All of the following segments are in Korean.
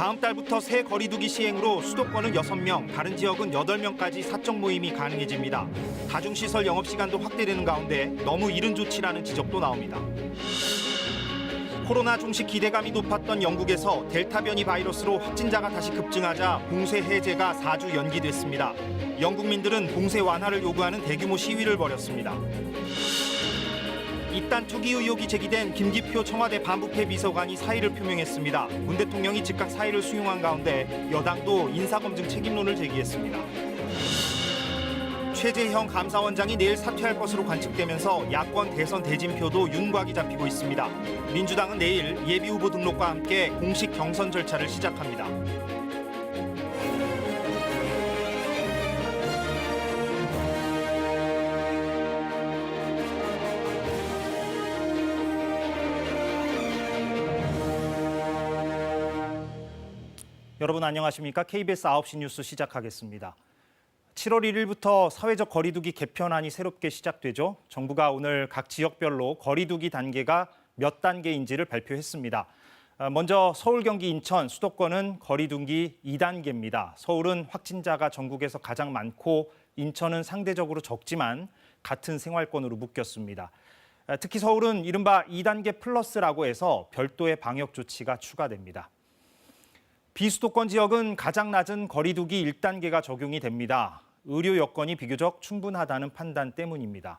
다음 달부터 새 거리두기 시행으로 수도권은 6명, 다른 지역은 8명까지 사적 모임이 가능해집니다. 다중시설 영업시간도 확대되는 가운데 너무 이른 조치라는 지적도 나옵니다. 코로나 종식 기대감이 높았던 영국에서 델타 변이 바이러스로 확진자가 다시 급증하자 봉쇄 해제가 4주 연기됐습니다. 영국민들은 봉쇄 완화를 요구하는 대규모 시위를 벌였습니다. 이딴 투기 의혹이 제기된 김기표 청와대 반부패 비서관이 사의를 표명했습니다. 문 대통령이 즉각 사의를 수용한 가운데 여당도 인사검증 책임론을 제기했습니다. 최재형 감사원장이 내일 사퇴할 것으로 관측되면서 야권 대선 대진표도 윤곽이 잡히고 있습니다. 민주당은 내일 예비후보 등록과 함께 공식 경선 절차를 시작합니다. 여러분 안녕하십니까? KBS 9시 뉴스 시작하겠습니다. 7월 1일부터 사회적 거리두기 개편안이 새롭게 시작되죠. 정부가 오늘 각 지역별로 거리두기 단계가 몇 단계인지를 발표했습니다. 먼저 서울, 경기, 인천, 수도권은 거리두기 2단계입니다. 서울은 확진자가 전국에서 가장 많고 인천은 상대적으로 적지만 같은 생활권으로 묶였습니다. 특히 서울은 이른바 2단계 플러스라고 해서 별도의 방역 조치가 추가됩니다. 비수도권 지역은 가장 낮은 거리두기 1단계가 적용이 됩니다. 의료 여건이 비교적 충분하다는 판단 때문입니다.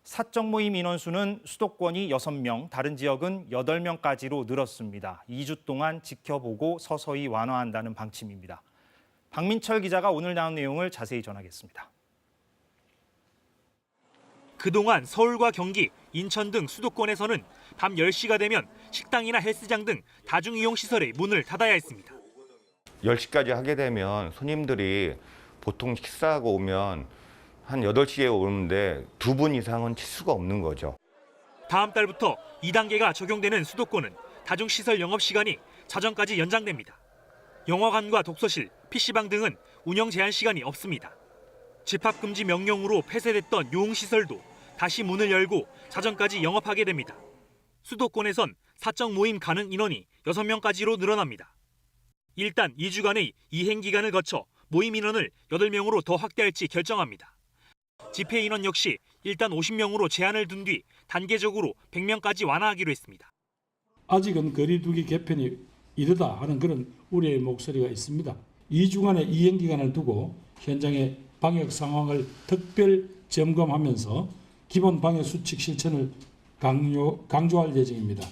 사적 모임 인원수는 수도권이 6명, 다른 지역은 8명까지로 늘었습니다. 2주 동안 지켜보고 서서히 완화한다는 방침입니다. 박민철 기자가 오늘 나온 내용을 자세히 전하겠습니다. 그동안 서울과 경기, 인천 등 수도권에서는 밤 10시가 되면 식당이나 헬스장 등 다중이용시설의 문을 닫아야 했습니다. 10시까지 하게 되면 손님들이 보통 식사하고 오면 한 8시에 오는데 2분 이상은 칠 수가 없는 거죠. 다음 달부터 2단계가 적용되는 수도권은 다중시설 영업시간이 자정까지 연장됩니다. 영화관과 독서실, PC방 등은 운영 제한 시간이 없습니다. 집합금지 명령으로 폐쇄됐던 유흥시설도 다시 문을 열고 자정까지 영업하게 됩니다. 수도권에선 사적 모임 가능 인원이 6명까지로 늘어납니다. 일단 2주간의 이행 기간을 거쳐 모임 인원을 8명으로 더 확대할지 결정합니다. 집회 인원 역시 일단 50명으로 제한을 둔 뒤 단계적으로 100명까지 완화하기로 했습니다. 아직은 거리두기 개편이 이르다 하는 그런 우려의 목소리가 있습니다. 2주간의 이행 기간을 두고 현장의 방역 상황을 특별 점검하면서 기본 방역 수칙 실천을 강조할 예정입니다.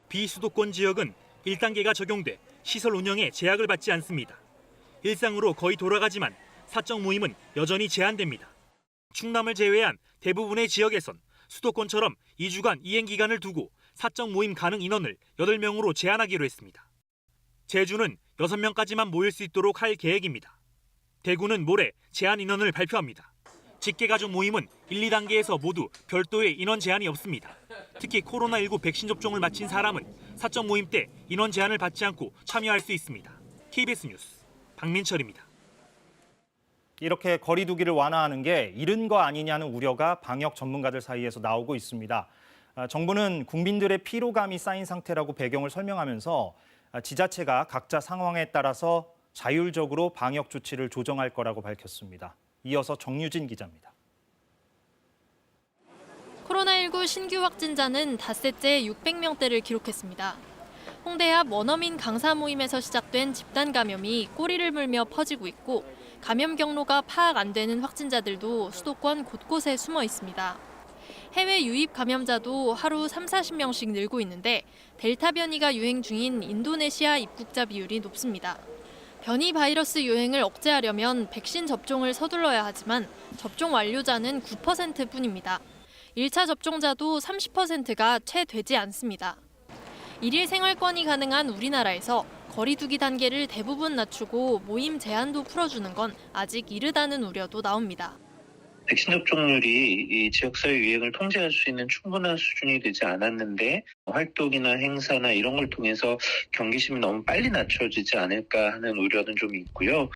비수도권 지역은 1단계가 적용돼 시설 운영에 제약을 받지 않습니다. 일상으로 거의 돌아가지만 사적 모임은 여전히 제한됩니다. 충남을 제외한 대부분의 지역에선 수도권처럼 2주간 이행 기간을 두고 사적 모임 가능 인원을 8명으로 제한하기로 했습니다. 제주는 6명까지만 모일 수 있도록 할 계획입니다. 대구는 모레 제한 인원을 발표합니다. 직계가족 모임은 1, 2단계에서 모두 별도의 인원 제한이 없습니다. 특히 코로나19 백신 접종을 마친 사람은 사적 모임 때 인원 제한을 받지 않고 참여할 수 있습니다. KBS 뉴스 박민철입니다. 이렇게 거리두기를 완화하는 게 이른 거 아니냐는 우려가 방역 전문가들 사이에서 나오고 있습니다. 정부는 국민들의 피로감이 쌓인 상태라고 배경을 설명하면서 지자체가 각자 상황에 따라서 자율적으로 방역 조치를 조정할 거라고 밝혔습니다. 이어서 정유진 기자입니다. 코로나19 신규 확진자는 닷새째 600명대를 기록했습니다. 홍대 앞 원어민 강사 모임에서 시작된 집단 감염이 꼬리를 물며 퍼지고 있고 감염 경로가 파악 안 되는 확진자들도 수도권 곳곳에 숨어 있습니다. 해외 유입 감염자도 하루 30-40명씩 늘고 있는데 델타 변이가 유행 중인 인도네시아 입국자 비율이 높습니다. 변이 바이러스 유행을 억제하려면 백신 접종을 서둘러야 하지만 접종 완료자는 9%뿐입니다. 1차 접종자도 30%가 채 되지 않습니다. 일일 생활권이 가능한 우리나라에서 거리두기 단계를 대부분 낮추고 모임 제한도 풀어주는 건 아직 이르다는 우려도 나옵니다. 백신 접종률이 이 지역사회 유행을 통제할 수 있는 충분한 수준이 되지 않았는데 활동이나 행사나 이런 걸 통해서 경계심이 너무 빨리 낮춰지지 않을까 하는 우려는 좀 있고요.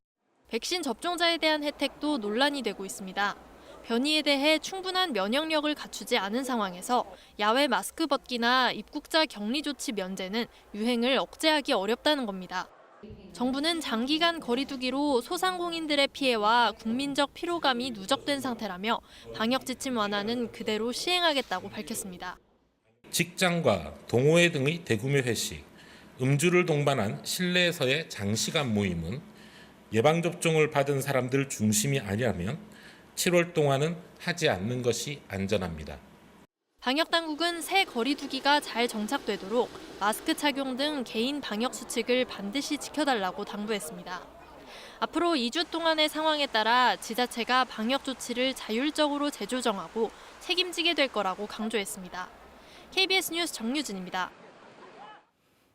백신 접종자에 대한 혜택도 논란이 되고 있습니다. 변이에 대해 충분한 면역력을 갖추지 않은 상황에서 야외 마스크 벗기나 입국자 격리 조치 면제는 유행을 억제하기 어렵다는 겁니다. 정부는 장기간 거리 두기로 소상공인들의 피해와 국민적 피로감이 누적된 상태라며 방역 지침 완화는 그대로 시행하겠다고 밝혔습니다. 직장과 동호회 등의 대규모 회식, 음주를 동반한 실내에서의 장시간 모임은 예방접종을 받은 사람들 중심이 아니라면 7월 동안은 하지 않는 것이 안전합니다. 방역당국은 새 거리 두기가 잘 정착되도록 마스크 착용 등 개인 방역 수칙을 반드시 지켜달라고 당부했습니다. 앞으로 2주 동안의 상황에 따라 지자체가 방역 조치를 자율적으로 재조정하고 책임지게 될 거라고 강조했습니다. KBS 뉴스 정유진입니다.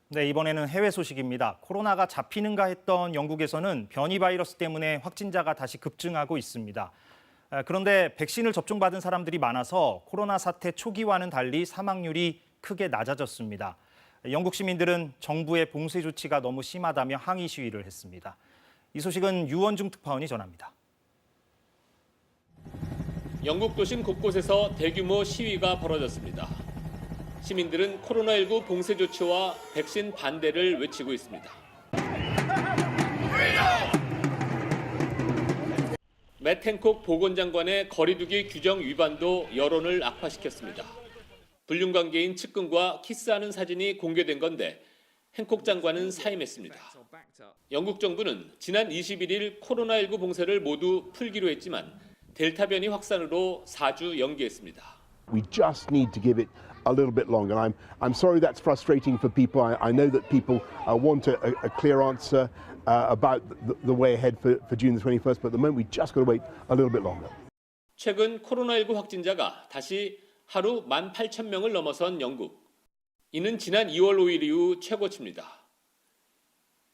네, 이번에는 해외 소식입니다. 코로나가 잡히는가 했던 영국에서는 변이 바이러스 때문에 확진자가 다시 급증하고 있습니다. 그런데 백신을 접종받은 사람들이 많아서 코로나 사태 초기와는 달리 사망률이 크게 낮아졌습니다. 영국 시민들은 정부의 봉쇄 조치가 너무 심하다며 항의 시위를 했습니다. 이 소식은 유원중 특파원이 전합니다. 영국 도심 곳곳에서 대규모 시위가 벌어졌습니다. 시민들은 코로나19 봉쇄 조치와 백신 반대를 외치고 있습니다. 맷 행콕 보건장관의 거리두기 규정 위반도 여론을 악화시켰습니다. 불륜 관계인 측근과 키스하는 사진이 공개된 건데 행콕 장관은 사임했습니다. 영국 정부는 지난 21일 코로나19 봉쇄를 모두 풀기로 했지만 델타 변이 확산으로 4주 연기했습니다. We just need to give it a little bit longer. I'm sorry that's frustrating for people. I know that people want a clear answer about the way ahead for June the 21st, but at the moment we just got to wait a little bit longer. 최근 코로나19 확진자가 다시 하루 18,000명을 넘어선 영국. 이는 지난 2월 5일 이후 최고치입니다.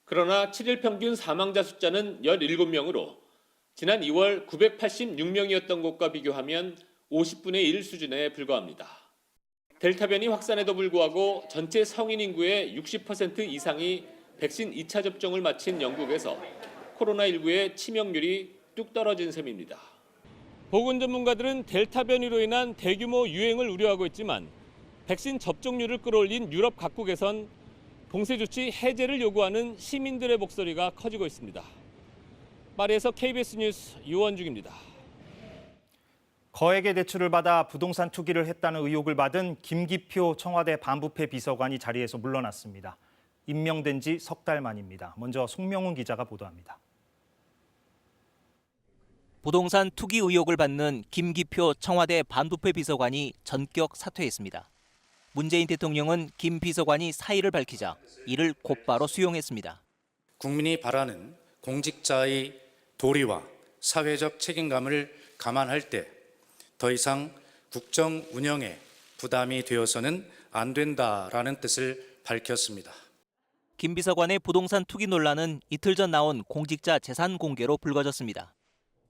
그러나 7일 평균 사망자 숫자는 17명으로 지난 2월 986명이었던 것과 비교하면 50분의 1 수준에 불과합니다. 델타 변이 확산에도 불구하고 전체 성인 인구의 60% 이상이 백신 2차 접종을 마친 영국에서 코로나19의 치명률이 뚝 떨어진 셈입니다. 보건 전문가들은 델타 변이로 인한 대규모 유행을 우려하고 있지만 백신 접종률을 끌어올린 유럽 각국에선 봉쇄 조치 해제를 요구하는 시민들의 목소리가 커지고 있습니다. 파리에서 KBS 뉴스 유원중입니다. 거액의 대출을 받아 부동산 투기를 했다는 의혹을 받은 김기표 청와대 반부패 비서관이 자리에서 물러났습니다. 임명된 지 석 달 만입니다. 먼저 송명훈 기자가 보도합니다. 부동산 투기 의혹을 받는 김기표 청와대 반부패 비서관이 전격 사퇴했습니다. 문재인 대통령은 김 비서관이 사의를 밝히자 이를 곧바로 수용했습니다. 국민이 바라는 공직자의 도리와 사회적 책임감을 감안할 때 더 이상 국정 운영에 부담이 되어서는 안 된다라는 뜻을 밝혔습니다. 김 비서관의 부동산 투기 논란은 이틀 전 나온 공직자 재산 공개로 불거졌습니다.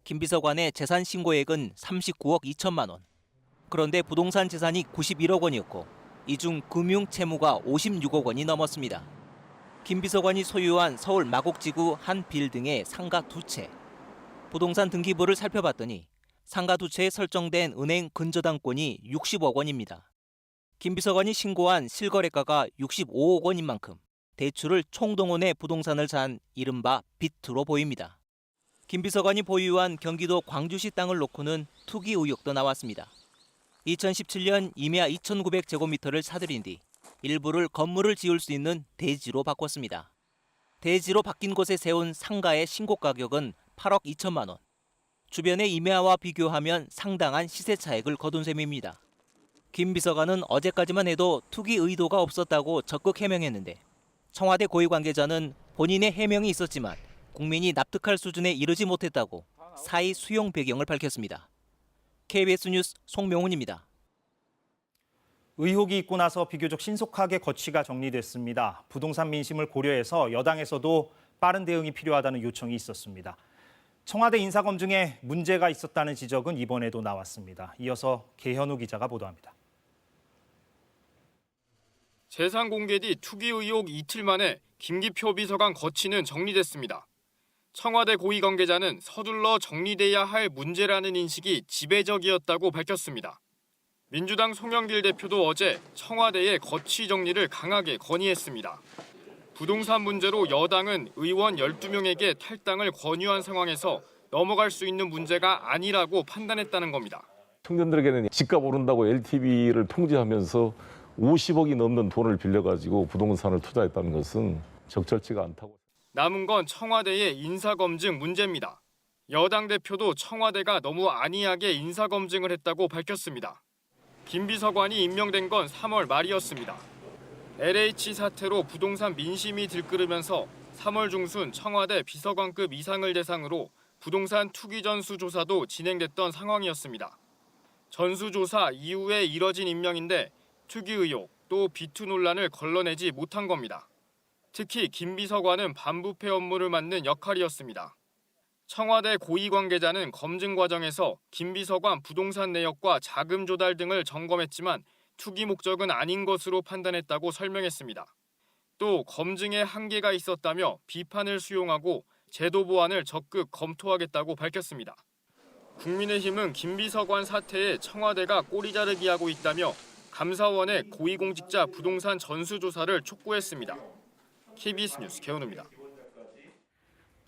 김 비서관의 재산 신고액은 39억 2천만 원. 그런데 부동산 재산이 91억 원이었고 이 중 금융 채무가 56억 원이 넘었습니다. 김 비서관이 소유한 서울 마곡지구 한 빌딩의 상가 2채. 부동산 등기부를 살펴봤더니 상가 2채에 설정된 은행 근저당권이 60억 원입니다. 김 비서관이 신고한 실거래가가 65억 원인 만큼 대출을 총동원해 부동산을 산 이른바 빚으로 보입니다. 김 비서관이 보유한 경기도 광주시 땅을 놓고는 투기 의혹도 나왔습니다. 2017년 임야 2,900제곱미터를 사들인 뒤 일부를 건물을 지을 수 있는 대지로 바꿨습니다. 대지로 바뀐 곳에 세운 상가의 신고 가격은 8억 2천만 원. 주변의 임야와 비교하면 상당한 시세 차익을 거둔 셈입니다. 김 비서관은 어제까지만 해도 투기 의도가 없었다고 적극 해명했는데 청와대 고위 관계자는 본인의 해명이 있었지만 국민이 납득할 수준에 이르지 못했다고 사의 수용 배경을 밝혔습니다. KBS 뉴스 송명훈입니다. 의혹이 있고 나서 비교적 신속하게 거취가 정리됐습니다. 부동산 민심을 고려해서 여당에서도 빠른 대응이 필요하다는 요청이 있었습니다. 청와대 인사검증에 문제가 있었다는 지적은 이번에도 나왔습니다. 이어서 개현우 기자가 보도합니다. 재산 공개 뒤 투기 의혹 이틀 만에 김기표 비서관 거취는 정리됐습니다. 청와대 고위 관계자는 서둘러 정리돼야 할 문제라는 인식이 지배적이었다고 밝혔습니다. 민주당 송영길 대표도 어제 청와대의 거취 정리를 강하게 건의했습니다. 부동산 문제로 여당은 의원 12명에게 탈당을 권유한 상황에서 넘어갈 수 있는 문제가 아니라고 판단했다는 겁니다. 청년들에게는 집값 오른다고 LTV를 통제하면서 50억이 넘는 돈을 빌려가지고 부동산을 투자했다는 것은 적절치가 않다고. 남은 건 청와대의 인사검증 문제입니다. 여당 대표도 청와대가 너무 안이하게 인사검증을 했다고 밝혔습니다. 김 비서관이 임명된 건 3월 말이었습니다. LH 사태로 부동산 민심이 들끓으면서 3월 중순 청와대 비서관급 이상을 대상으로 부동산 투기 전수 조사도 진행됐던 상황이었습니다. 전수조사 이후에 이뤄진 임명인데 투기 의혹 또 비투 논란을 걸러내지 못한 겁니다. 특히 김 비서관은 반부패 업무를 맡는 역할이었습니다. 청와대 고위 관계자는 검증 과정에서 김 비서관 부동산 내역과 자금 조달 등을 점검했지만 투기 목적은 아닌 것으로 판단했다고 설명했습니다. 또 검증에 한계가 있었다며 비판을 수용하고 제도 보완을 적극 검토하겠다고 밝혔습니다. 국민의힘은 김 비서관 사태에 청와대가 꼬리 자르기 하고 있다며 감사원의 고위공직자 부동산 전수조사를 촉구했습니다. KBS 뉴스 개헌우입니다.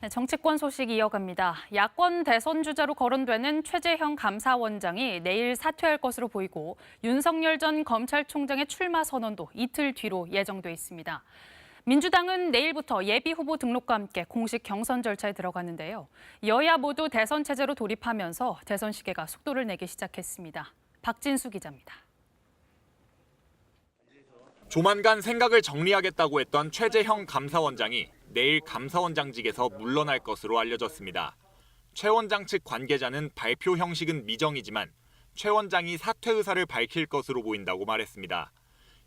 네, 정치권 소식 이어갑니다. 야권 대선 주자로 거론되는 최재형 감사원장이 내일 사퇴할 것으로 보이고 윤석열 전 검찰총장의 출마 선언도 이틀 뒤로 예정돼 있습니다. 민주당은 내일부터 예비 후보 등록과 함께 공식 경선 절차에 들어가는데요. 여야 모두 대선 체제로 돌입하면서 대선 시계가 속도를 내기 시작했습니다. 박진수 기자입니다. 조만간 생각을 정리하겠다고 했던 최재형 감사원장이 내일 감사원장직에서 물러날 것으로 알려졌습니다. 최 원장 측 관계자는 발표 형식은 미정이지만 최 원장이 사퇴 의사를 밝힐 것으로 보인다고 말했습니다.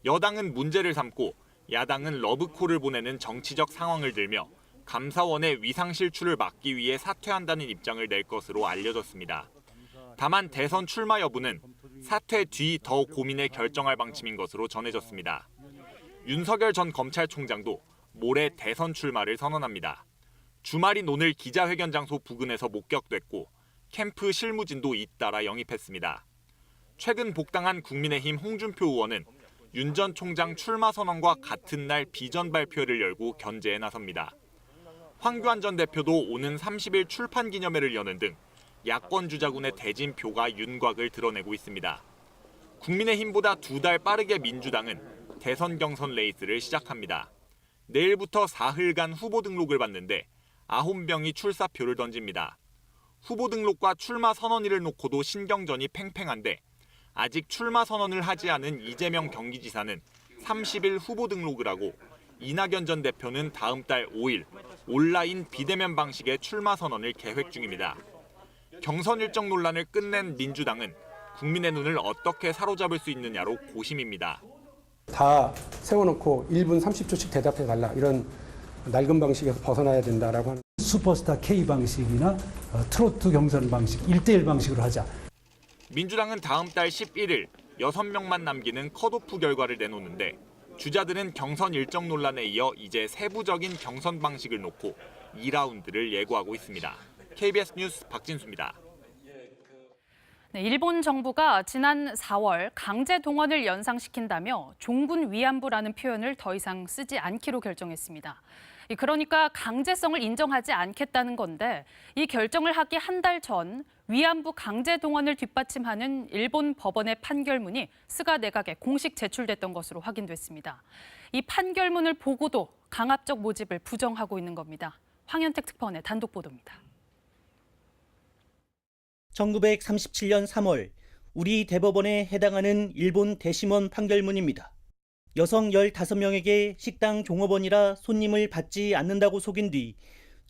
여당은 문제를 삼고 야당은 러브콜을 보내는 정치적 상황을 들며 감사원의 위상 실추를 막기 위해 사퇴한다는 입장을 낼 것으로 알려졌습니다. 다만 대선 출마 여부는 사퇴 뒤 더 고민해 결정할 방침인 것으로 전해졌습니다. 윤석열 전 검찰총장도 모레 대선 출마를 선언합니다. 주말인 오늘 기자회견 장소 부근에서 목격됐고 캠프 실무진도 잇따라 영입했습니다. 최근 복당한 국민의힘 홍준표 의원은 윤 전 총장 출마 선언과 같은 날 비전 발표를 열고 견제에 나섭니다. 황교안 전 대표도 오는 30일 출판 기념회를 여는 등 야권 주자군의 대진표가 윤곽을 드러내고 있습니다. 국민의힘보다 2달 빠르게 민주당은 대선 경선 레이스를 시작합니다. 내일부터 사흘간 후보 등록을 받는데 9명이 출사표를 던집니다. 후보 등록과 출마 선언일을 놓고도 신경전이 팽팽한데 아직 출마 선언을 하지 않은 이재명 경기지사는 30일 후보 등록을 하고 이낙연 전 대표는 다음 달 5일 온라인 비대면 방식의 출마 선언을 계획 중입니다. 경선 일정 논란을 끝낸 민주당은 국민의 눈을 어떻게 사로잡을 수 있느냐로 고심입니다. 다 세워놓고 1분 30초씩 대답해달라 이런 낡은 방식에서 벗어나야 된다라고 하는 슈퍼스타 K 방식이나 트로트 경선 방식 1대1 방식으로 하자. 민주당은 다음 달 11일 6명만 남기는 컷오프 결과를 내놓는데 주자들은 경선 일정 논란에 이어 이제 세부적인 경선 방식을 놓고 2라운드를 예고하고 있습니다. KBS 뉴스 박진수입니다. 네, 일본 정부가 지난 4월 강제 동원을 연상시킨다며 종군 위안부라는 표현을 더 이상 쓰지 않기로 결정했습니다. 그러니까 강제성을 인정하지 않겠다는 건데 이 결정을 하기 한 달 전 위안부 강제 동원을 뒷받침하는 일본 법원의 판결문이 스가 내각에 공식 제출됐던 것으로 확인됐습니다. 이 판결문을 보고도 강압적 모집을 부정하고 있는 겁니다. 황현택 특파원의 단독 보도입니다. 1937년 3월 우리 대법원에 해당하는 일본 대심원 판결문입니다. 여성 15명에게 식당 종업원이라 손님을 받지 않는다고 속인 뒤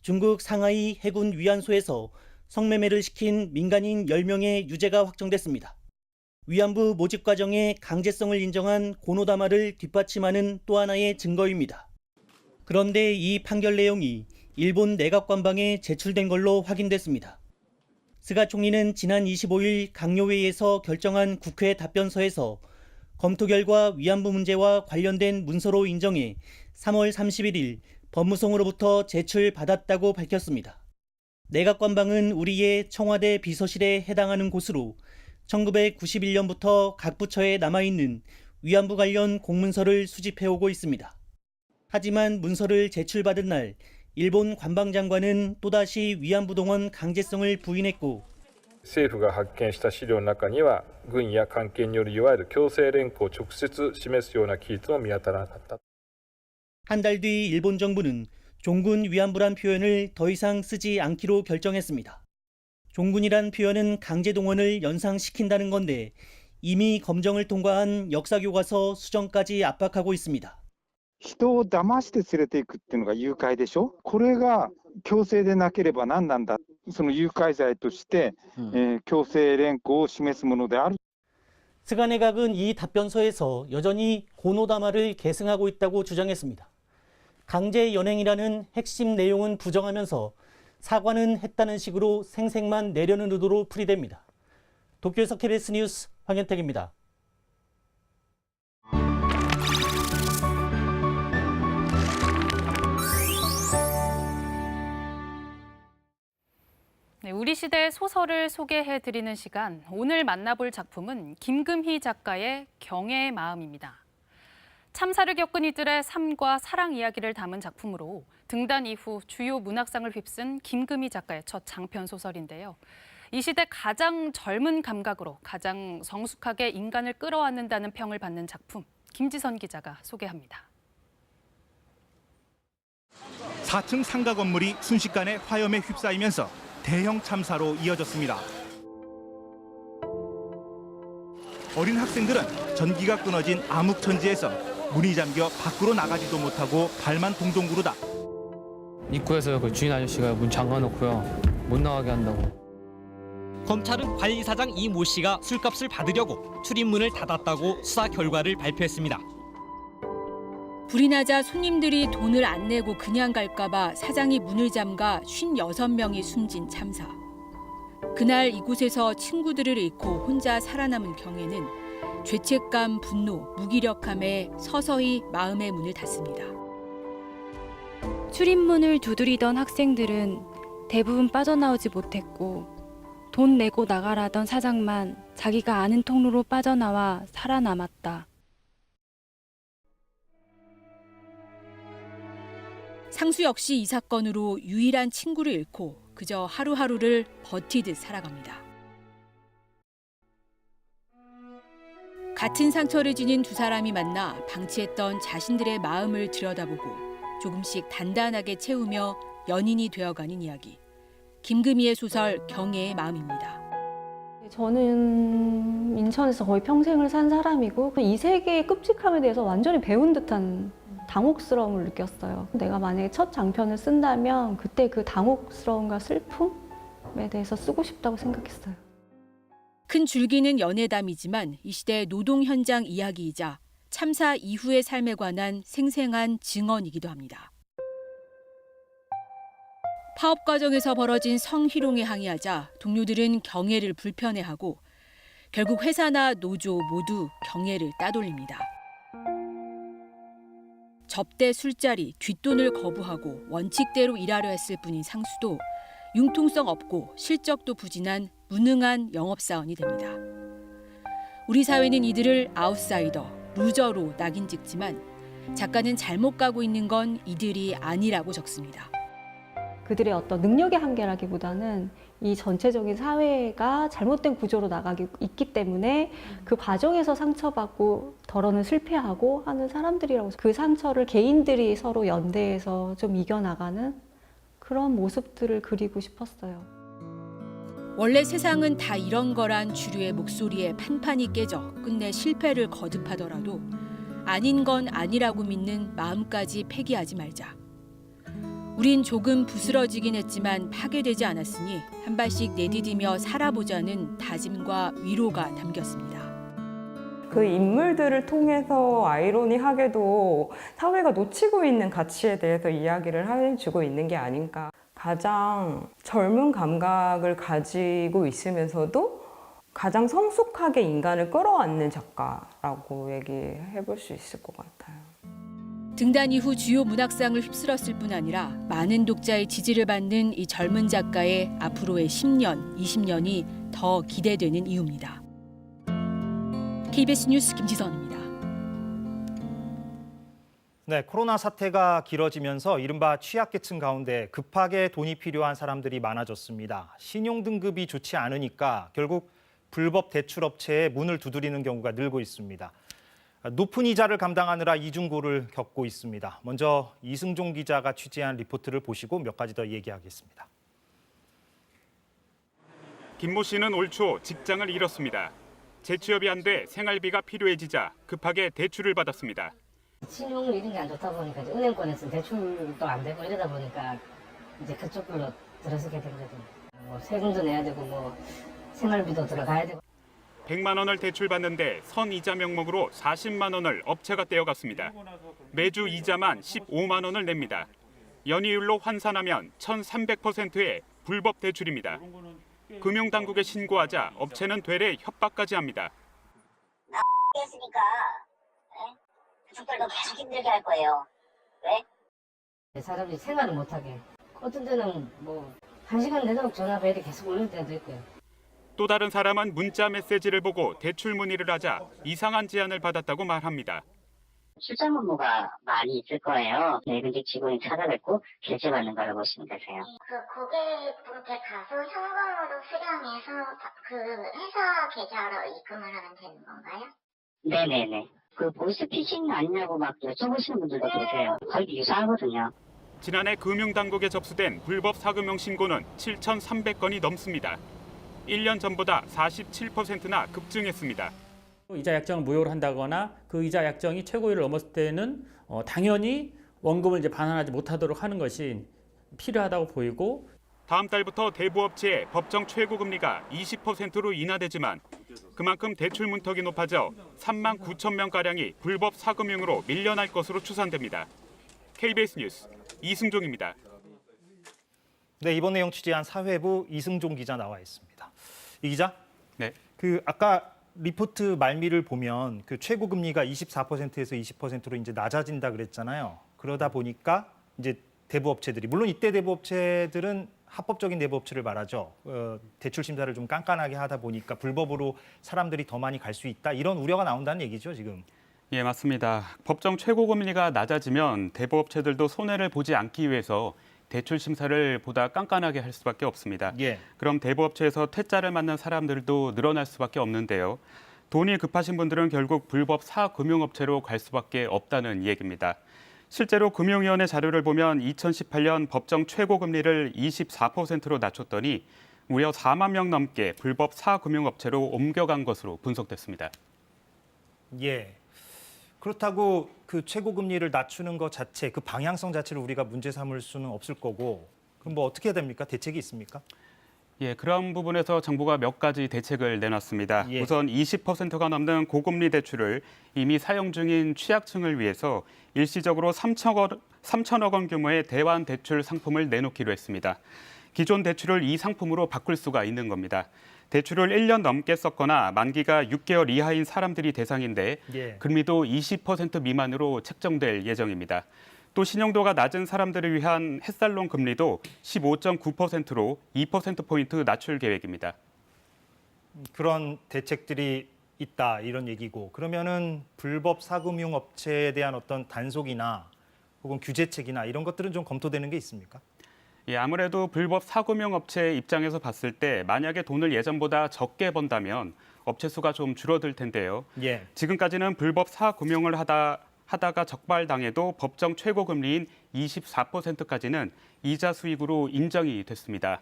중국 상하이 해군 위안소에서 성매매를 시킨 민간인 10명의 유죄가 확정됐습니다. 위안부 모집 과정의 강제성을 인정한 고노다마를 뒷받침하는 또 하나의 증거입니다. 그런데 이 판결 내용이 일본 내각관방에 제출된 걸로 확인됐습니다. 스가 총리는 지난 25일 강요회의에서 결정한 국회 답변서에서 검토 결과 위안부 문제와 관련된 문서로 인정해 3월 31일 법무성으로부터 제출받았다고 밝혔습니다. 내각관방은 우리의 청와대 비서실에 해당하는 곳으로 1991년부터 각 부처에 남아있는 위안부 관련 공문서를 수집해오고 있습니다. 하지만 문서를 제출받은 날 일본 관방장관은 또다시 위안부 동원 강제성을 부인했고 政府が発見した資料の中には軍や関係によるいわゆる強制連行を直接示すような記述も見当たらなかった。 한 달 뒤 일본 정부는 종군 위안부란 표현을 더 이상 쓰지 않기로 결정했습니다. 종군이란 표현은 강제 동원을 연상시킨다는 건데 이미 검정을 통과한 역사교과서 수정까지 압박하고 있습니다. 人を騙して連れていくっていうのが誘拐でしょ。これが強制でなければ何なんだ。その誘拐罪として、強制連行を示すものである。 스가 내각은 이 답변서에서 여전히 고노다마를 계승하고 있다고 주장했습니다. 강제 연행이라는 핵심 내용은 부정하면서 사과는 했다는 식으로 생색만 내려는 의도로 풀이됩니다. 도쿄에서 KBS 뉴스 황현택입니다. 네, 우리 시대 소설을 소개해드리는 시간. 오늘 만나볼 작품은 김금희 작가의 경애의 마음입니다. 참사를 겪은 이들의 삶과 사랑 이야기를 담은 작품으로 등단 이후 주요 문학상을 휩쓴 김금희 작가의 첫 장편 소설인데요. 이 시대 가장 젊은 감각으로 가장 성숙하게 인간을 끌어안는다는 평을 받는 작품, 김지선 기자가 소개합니다. 4층 상가 건물이 순식간에 화염에 휩싸이면서 대형 참사로 이어졌습니다. 어린 학생들은 전기가 끊어진 암흑천지에서 문이 잠겨 밖으로 나가지도 못하고 발만 동동 구르다. 입구에서 그 주인 아저씨가 문 잠가놓고요. 못 나가게 한다고. 검찰은 관리사장 이 모 씨가 술값을 받으려고 출입문을 닫았다고 수사 결과를 발표했습니다. 불이 나자 손님들이 돈을 안 내고 그냥 갈까봐 사장이 문을 잠가 56명이 숨진 참사. 그날 이곳에서 친구들을 잃고 혼자 살아남은 경애는 죄책감, 분노, 무기력함에 서서히 마음의 문을 닫습니다. 출입문을 두드리던 학생들은 대부분 빠져나오지 못했고 돈 내고 나가라던 사장만 자기가 아는 통로로 빠져나와 살아남았다. 상수 역시 이 사건으로 유일한 친구를 잃고 그저 하루하루를 버티듯 살아갑니다. 같은 상처를 지닌 두 사람이 만나 방치했던 자신들의 마음을 들여다보고 조금씩 단단하게 채우며 연인이 되어가는 이야기. 김금희의 소설 경애의 마음입니다. 저는 인천에서 거의 평생을 산 사람이고 이 세계의 끔찍함에 대해서 완전히 배운 듯한 당혹스러움을 느꼈어요. 내가 만약에 첫 장편을 쓴다면 그때 그 당혹스러움과 슬픔에 대해서 쓰고 싶다고 생각했어요. 큰 줄기는 연애담이지만 이 시대의 노동 현장 이야기이자 참사 이후의 삶에 관한 생생한 증언이기도 합니다. 파업 과정에서 벌어진 성희롱에 항의하자 동료들은 경애를 불편해하고 결국 회사나 노조 모두 경애를 따돌립니다. 접대 술자리, 뒷돈을 거부하고 원칙대로 일하려 했을 뿐인 상수도 융통성 없고 실적도 부진한 무능한 영업사원이 됩니다. 우리 사회는 이들을 아웃사이더, 루저로 낙인 찍지만 작가는 잘못 가고 있는 건 이들이 아니라고 적습니다. 그들의 어떤 능력의 한계라기보다는 이 전체적인 사회가 잘못된 구조로 나가기 있기 때문에 그 과정에서 상처받고 덜어는 실패하고 하는 사람들이라고, 그 상처를 개인들이 서로 연대해서 좀 이겨나가는 그런 모습들을 그리고 싶었어요. 원래 세상은 다 이런 거란 주류의 목소리에 판판이 깨져 끝내 실패를 거듭하더라도 아닌 건 아니라고 믿는 마음까지 폐기하지 말자. 우린 조금 부스러지긴 했지만 파괴되지 않았으니 한 발씩 내디디며 살아보자는 다짐과 위로가 담겼습니다. 그 인물들을 통해서 아이러니하게도 사회가 놓치고 있는 가치에 대해서 이야기를 해주고 있는 게 아닌가. 가장 젊은 감각을 가지고 있으면서도 가장 성숙하게 인간을 끌어안는 작가라고 얘기해 볼 수 있을 것 같아요. 등단 이후 주요 문학상을 휩쓸었을 뿐 아니라 많은 독자의 지지를 받는 이 젊은 작가의 앞으로의 10년, 20년이 더 기대되는 이유입니다. KBS 뉴스 김지선입니다. 네, 코로나 사태가 길어지면서 이른바 취약계층 가운데 급하게 돈이 필요한 사람들이 많아졌습니다. 신용등급이 좋지 않으니까 결국 불법 대출업체에 문을 두드리는 경우가 늘고 있습니다. 높은 이자를 감당하느라 이중고를 겪고 있습니다. 먼저 이승종 기자가 취재한 리포트를 보시고 몇 가지 더 얘기하겠습니다. 김모 씨는 올 초 직장을 잃었습니다. 재취업이 안 돼 생활비가 필요해지자 급하게 대출을 받았습니다. 신용 리딩이 안 좋다 보니까 이제 은행권에서 대출도 안 되고 이러다 보니까 이제 그쪽으로 들어서게 된 거죠. 뭐 세금도 내야 되고 뭐 생활비도 들어가야 되고. 100만 원을 대출받는데 선이자 명목으로 40만 원을 업체가 떼어갔습니다. 매주 이자만 15만 원을 냅니다. 연이율로 환산하면 1,300%의 불법 대출입니다. 금융당국에 신고하자 업체는 되레 협박까지 합니다. 했으니까 그쪽들도 계속 힘들게 할 거예요. 왜? 사람들이 생활을 못하게. 어떤 데는 뭐 1시간 내도록 전화 벨이 계속 오는 때도 있고요. 또 다른 사람은 문자 메시지를 보고 대출 문의를 하자 이상한 제안을 받았다고 말합니다. 출장 업무가 많이 있을 거예요. 내근직 직원이 찾아뵙고 결제받는 거라고 보시면 되세요. 그 고객분께 가서 현금으로 수령해서 그 회사 계좌로 입금을 하면 되는 건가요? 네네네. 그 보이스피싱 아니냐고 막 여쭤보시는 분들도 계세요. 거의 유사하거든요. 지난해 금융당국에 접수된 불법 사금융 신고는 7,300건이 넘습니다. 1년 전보다 47%나 급증했습니다. 이자 약정을 무효로 한다거나 그 이자 약정이 최고율을 넘었을 때는 당연히 원금을 이제 반환하지 못하도록 하는 것이 필요하다고 보이고, 다음 달부터 대부업체의 법정 최고금리가 20%로 인하되지만 그만큼 대출 문턱이 높아져 3만 9천 명가량이 불법 사금융으로 밀려날 것으로 추산됩니다. KBS 뉴스 이승종입니다. 네, 이번 내용 취재한 사회부 이승종 기자 나와 있습니다. 이 기자? 네. 아까 리포트 말미를 보면 그 최고 금리가 24%에서 20%로 이제 낮아진다 그랬잖아요. 그러다 보니까 이제 대부업체들이, 물론 이때 대부업체들은 합법적인 대부업체를 말하죠. 대출 심사를 좀 깐깐하게 하다 보니까 불법으로 사람들이 더 많이 갈 수 있다, 이런 우려가 나온다는 얘기죠, 지금. 예, 맞습니다. 법정 최고금리가 낮아지면 대부업체들도 손해를 보지 않기 위해서 대출 심사를 보다 깐깐하게 할 수밖에 없습니다. 예. 그럼 대부업체에서 퇴짜를 맞는 사람들도 늘어날 수밖에 없는데요. 돈이 급하신 분들은 결국 불법 사금융업체로 갈 수밖에 없다는 얘기입니다. 실제로 금융위원회 자료를 보면 2018년 법정 최고금리를 24%로 낮췄더니 무려 4만 명 넘게 불법 사금융업체로 옮겨간 것으로 분석됐습니다. 예. 그렇다고 그 최고금리를 낮추는 것 자체, 그 방향성 자체를 우리가 문제 삼을 수는 없을 거고, 그럼 뭐 어떻게 해야 됩니까? 대책이 있습니까? 예, 그런 부분에서 정부가 몇 가지 대책을 내놨습니다. 예. 우선 20%가 넘는 고금리 대출을 이미 사용 중인 취약층을 위해서 일시적으로 3천억 원 규모의 대환 대출 상품을 내놓기로 했습니다. 기존 대출을 이 상품으로 바꿀 수가 있는 겁니다. 대출을 1년 넘게 썼거나 만기가 6개월 이하인 사람들이 대상인데 예. 금리도 20% 미만으로 책정될 예정입니다. 또 신용도가 낮은 사람들을 위한 햇살론 금리도 15.9%로 2%포인트 낮출 계획입니다. 그런 대책들이 있다, 이런 얘기고, 그러면은 불법 사금융 업체에 대한 어떤 단속이나 혹은 규제책이나 이런 것들은 좀 검토되는 게 있습니까? 예, 아무래도 불법 사금융 업체 입장에서 봤을 때 만약에 돈을 예전보다 적게 번다면 업체 수가 좀 줄어들 텐데요. 예. 지금까지는 불법 사금융을 하다가 적발당해도 법정 최고금리인 24%까지는 이자 수익으로 인정이 됐습니다.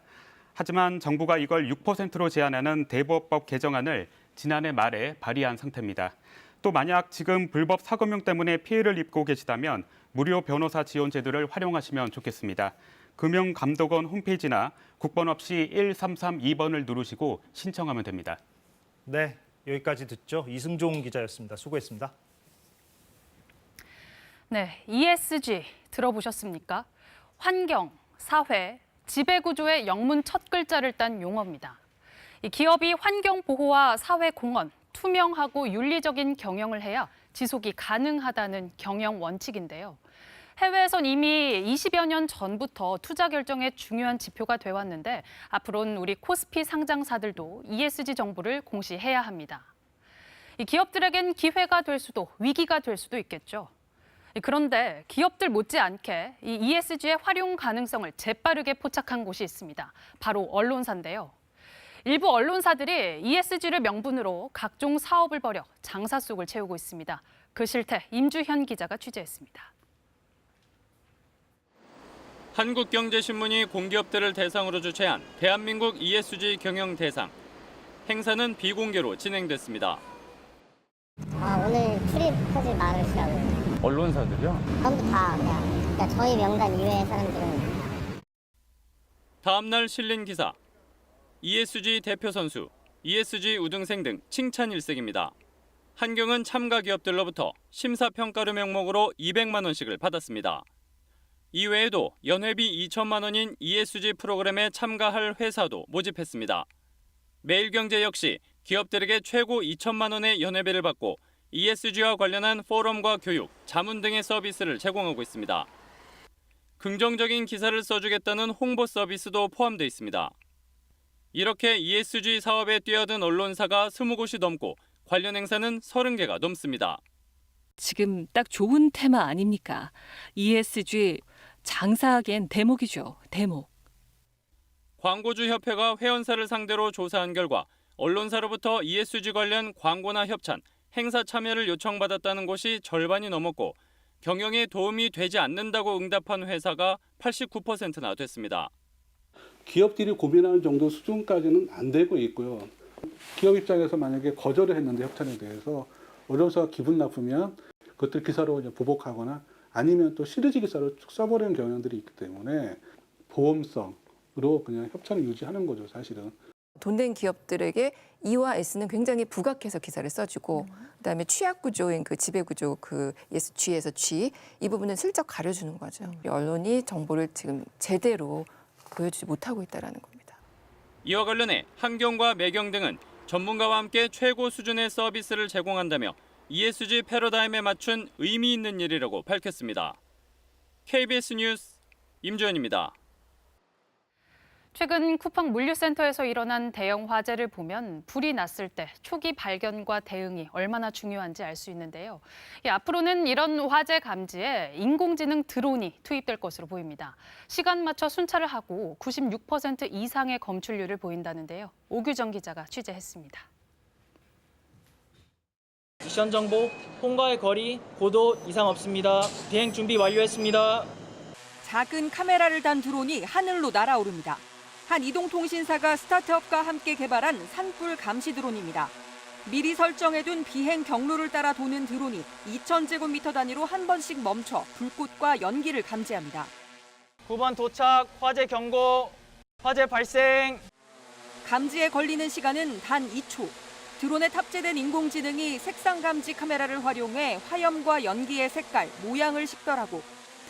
하지만 정부가 이걸 6%로 제한하는 대부업법 개정안을 지난해 말에 발의한 상태입니다. 또 만약 지금 불법 사금융 때문에 피해를 입고 계시다면 무료 변호사 지원 제도를 활용하시면 좋겠습니다. 금융감독원 홈페이지나 국번 없이 1332번을 누르시고 신청하면 됩니다. 네, 여기까지 듣죠. 이승종 기자였습니다. 수고했습니다. 네, ESG 들어보셨습니까? 환경, 사회, 지배구조의 영문 첫 글자를 딴 용어입니다. 이 기업이 환경 보호와 사회 공헌, 투명하고 윤리적인 경영을 해야 지속이 가능하다는 경영 원칙인데요. 해외에선 이미 20여 년 전부터 투자 결정에 중요한 지표가 돼 왔는데 앞으로는 우리 코스피 상장사들도 ESG 정보를 공시해야 합니다. 이 기업들에겐 기회가 될 수도 위기가 될 수도 있겠죠. 그런데 기업들 못지않게 이 ESG의 활용 가능성을 재빠르게 포착한 곳이 있습니다. 바로 언론사인데요. 일부 언론사들이 ESG를 명분으로 각종 사업을 벌여 장사 속을 채우고 있습니다. 그 실태 임주현 기자가 취재했습니다. 한국경제신문이 공기업들을 대상으로 주최한 대한민국 ESG 경영 대상. 행사는 비공개로 진행됐습니다. 오늘 출입하지 말으시라고. 언론사들이요? 전부 다 그냥 저희 명단 이외의 사람들은. 다음 날 실린 기사. ESG 대표 선수, ESG 우등생 등 칭찬 일색입니다. 한경은 참가 기업들로부터 심사평가료 명목으로 200만 원씩을 받았습니다. 이외에도 연회비 2천만 원인 ESG 프로그램에 참가할 회사도 모집했습니다. 매일경제 역시 기업들에게 최고 2천만 원의 연회비를 받고 ESG와 관련한 포럼과 교육, 자문 등의 서비스를 제공하고 있습니다. 긍정적인 기사를 써주겠다는 홍보 서비스도 포함되어 있습니다. 이렇게 ESG 사업에 뛰어든 언론사가 20곳이 넘고 관련 행사는 30개가 넘습니다. 지금 딱 좋은 테마 아닙니까? ESG 장사하기엔 대목이죠. 대목. 광고주 협회가 회원사를 상대로 조사한 결과 언론사로부터 ESG 관련 광고나 협찬, 행사 참여를 요청받았다는 곳이 절반이 넘었고 경영에 도움이 되지 않는다고 응답한 회사가 89%나 됐습니다. 기업들이 고민하는 정도 수준까지는 안 되고 있고요. 기업 입장에서 만약에 거절을 했는데 협찬에 대해서 언론사가 기분 나쁘면 그것들 기사로 이제 보복하거나 아니면 또 시리즈 기사로 쭉 써버리는 경향들이 있기 때문에 보험성으로 그냥 협찬을 유지하는 거죠, 사실은. 돈 된 기업들에게 E와 S는 굉장히 부각해서 기사를 써주고 그다음에 취약 구조인 그 지배 구조 그 G에서 G 이 부분은 슬쩍 가려주는 거죠. 언론이 정보를 지금 제대로 보여주지 못하고 있다는 겁니다. 이와 관련해 한경과 매경 등은 전문가와 함께 최고 수준의 서비스를 제공한다며 ESG 패러다임에 맞춘 의미 있는 일이라고 밝혔습니다. KBS 뉴스 임주현입니다. 최근 쿠팡 물류센터에서 일어난 대형 화재를 보면 불이 났을 때 초기 발견과 대응이 얼마나 중요한지 알 수 있는데요. 앞으로는 이런 화재 감지에 인공지능 드론이 투입될 것으로 보입니다. 시간 맞춰 순찰을 하고 96% 이상의 검출률을 보인다는데요. 오규정 기자가 취재했습니다. 미션 정보, 통과의 거리, 고도 이상 없습니다. 비행 준비 완료했습니다. 작은 카메라를 단 드론이 하늘로 날아오릅니다. 한 이동통신사가 스타트업과 함께 개발한 산불 감시 드론입니다. 미리 설정해둔 비행 경로를 따라 도는 드론이 2,000제곱미터 단위로 한 번씩 멈춰 불꽃과 연기를 감지합니다. 9번 도착, 화재 경고, 화재 발생. 감지에 걸리는 시간은 단 2초. 드론에 탑재된 인공지능이 색상 감지 카메라를 활용해 화염과 연기의 색깔, 모양을 식별하고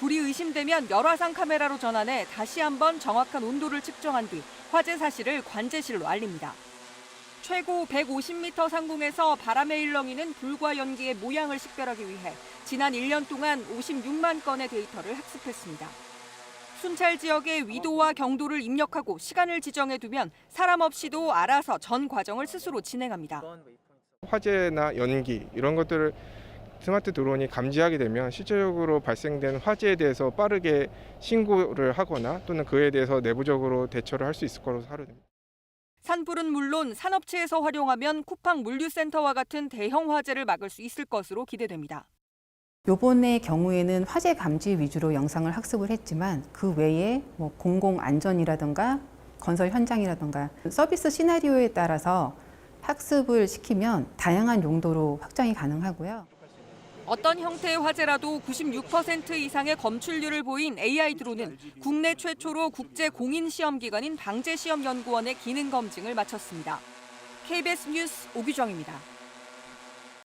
불이 의심되면 열화상 카메라로 전환해 다시 한번 정확한 온도를 측정한 뒤 화재 사실을 관제실로 알립니다. 최고 150m 상공에서 바람의 일렁이는 불과 연기의 모양을 식별하기 위해 지난 1년 동안 56만 건의 데이터를 학습했습니다. 순찰 지역의 위도와 경도를 입력하고 시간을 지정해 두면 사람 없이도 알아서 전 과정을 스스로 진행합니다. 화재나 연기 이런 것들을 스마트 드론이 감지하게 되면 실제적으로 발생된 화재에 대해서 빠르게 신고를 하거나 또는 그에 대해서 내부적으로 대처를 할 수 있을 거라고 생각됩니다. 산불은 물론 산업체에서 활용하면 쿠팡 물류센터와 같은 대형 화재를 막을 수 있을 것으로 기대됩니다. 요번의 경우에는 화재 감지 위주로 영상을 학습을 했지만 그 외에 공공 안전이라든가 건설 현장이라든가 서비스 시나리오에 따라서 학습을 시키면 다양한 용도로 확장이 가능하고요. 어떤 형태의 화재라도 96% 이상의 검출률을 보인 AI 드론은 국내 최초로 국제 공인 시험 기관인 방재시험연구원의 기능 검증을 마쳤습니다. KBS 뉴스 오규정입니다.